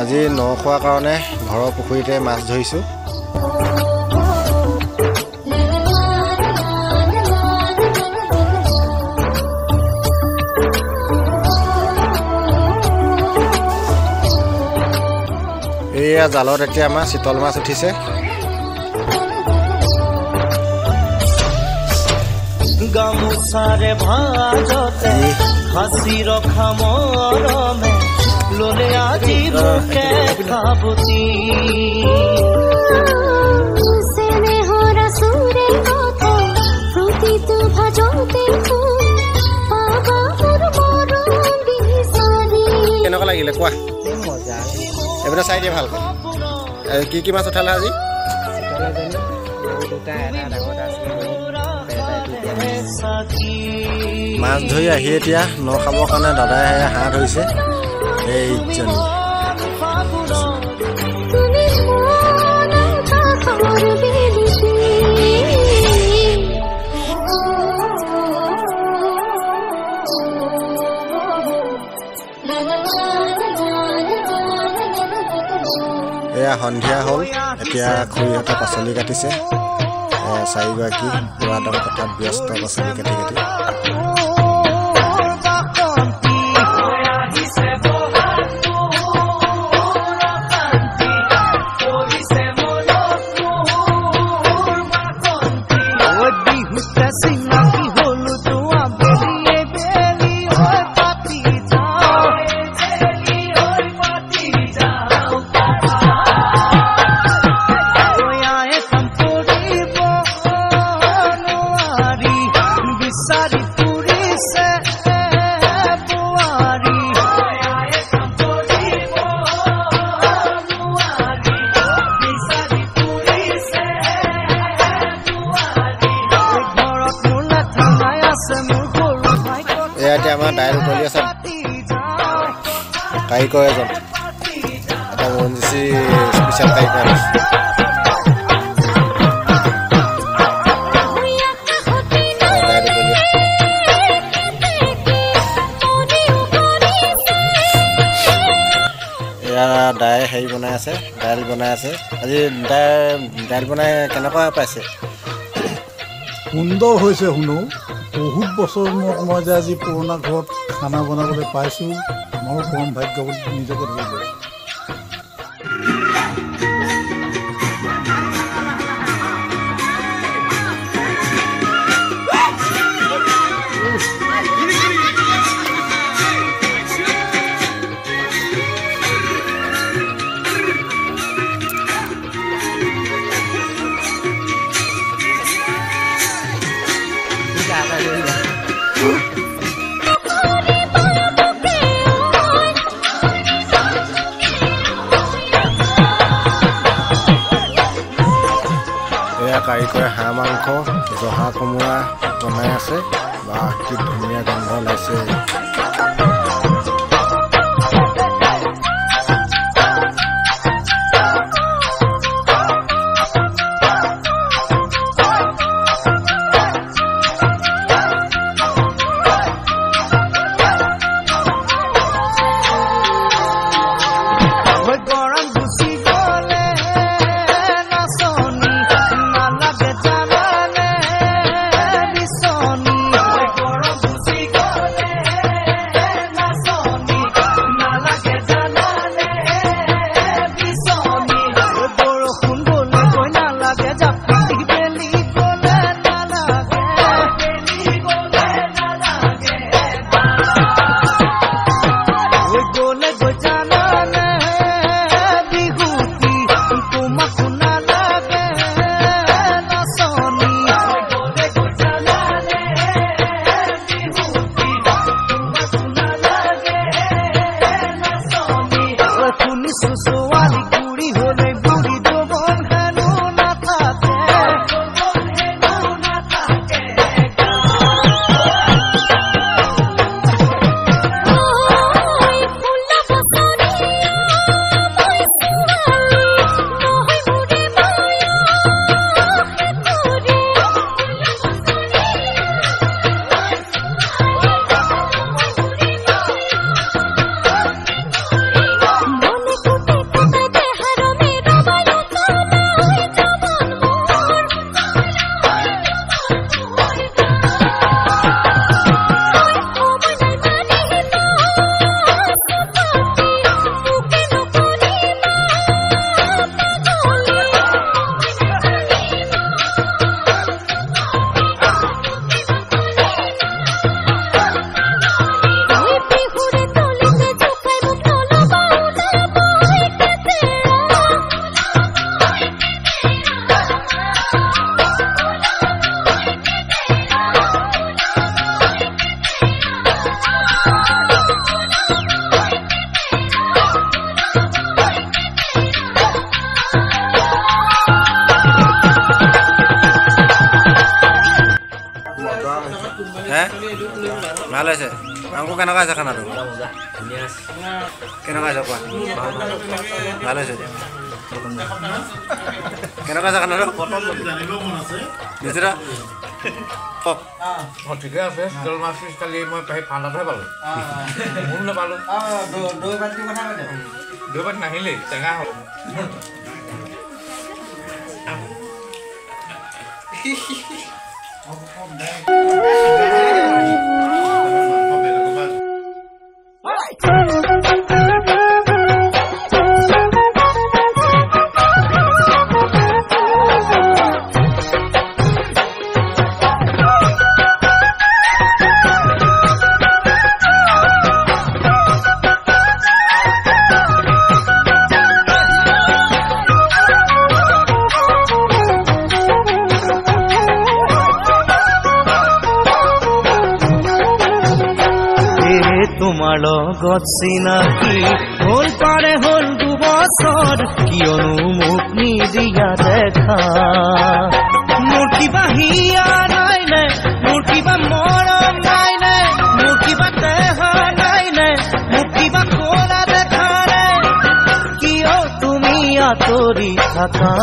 আজি নখোৱাৰ কাৰণে ঘৰৰ পুখুৰীতে মাছ ধৰিছো। এয়া জালত এতিয়া আমাৰ চিতল মাছ উঠিছে। গামোচাৰে ভাজতে হাসি ৰখা মৰমে ললে আজি মোকে ভাবুতি স্নেহৰ সুৰে কথা প্ৰতিটো ভাজতে পাবা মোৰ মৰম বিচাৰি। কেনেকুৱা লাগিলে কোৱা? মজা এইবিলাক চাই দিয়ে ভালকৈ। কি কি মাছ উঠালে আজি? মাছ ধৰি আহি এতিয়া ন খাবৰ কাৰণে দাদাই হাঁহ ধৰিছে। এইজনী এয়া সন্ধিয়া হ'ল। এতিয়া খুৰীহঁতে পাচলি কাটিছে। 4গৰাকী পুৰা দম কথাত ব্যস্ত পাচলি কাটি কাটি। এতিয়া আমাৰ দাইল উতলি আছে। কাৰিকৰ এজন এটা মঞ্জিচি স্পেচিয়েল কাৰিকৰ এয়া দাইল হেৰি বনাই আছে, দাইল বনাই আছে। আজি দাইল বনাই কেনেকুৱা পাইছে? সুন্দৰ হৈছে শুনো। বহুত বছৰ মূৰত মই যে আজি পুৰণা ঘৰত খানা বনাবলৈ পাইছোঁ, মোৰ পৰম ভাগ্য বুলি নিজকে ধৰিব। কাৰিকৰে হাঁহ মাংস জহা কোমোৰা বনাই আছে। বা কি ধুনীয়া গন্ধ ওলাইছে। ভাল হৈছে আমাকো কেনেকুৱা আছে খানাটো কেনেকুৱা আছে কোৱা ভাল হৈছে কেনেকুৱা আছে খানাটো নিচিনা ঠিকে আছে তেল মাছ পিচ কালি মই ঠাণ্ডাতহে পালোঁ মোৰ নাপালোঁ দৈ ভাত নাহিলেই টেঙা হ'ল তোমাৰ লগত চিনাকি হ'ল পাৰে হ'ল 2 বছৰ কিয়নো মোক নিদিয়া দেখা মোৰ কিবা হিয়া নাই নে মোৰ কিবা মৰম নাই নে মোৰ কিবা দেহ নাই নে মোক কিবা ক'লা দেখা নে কিয় তুমি আঁতৰি থাকা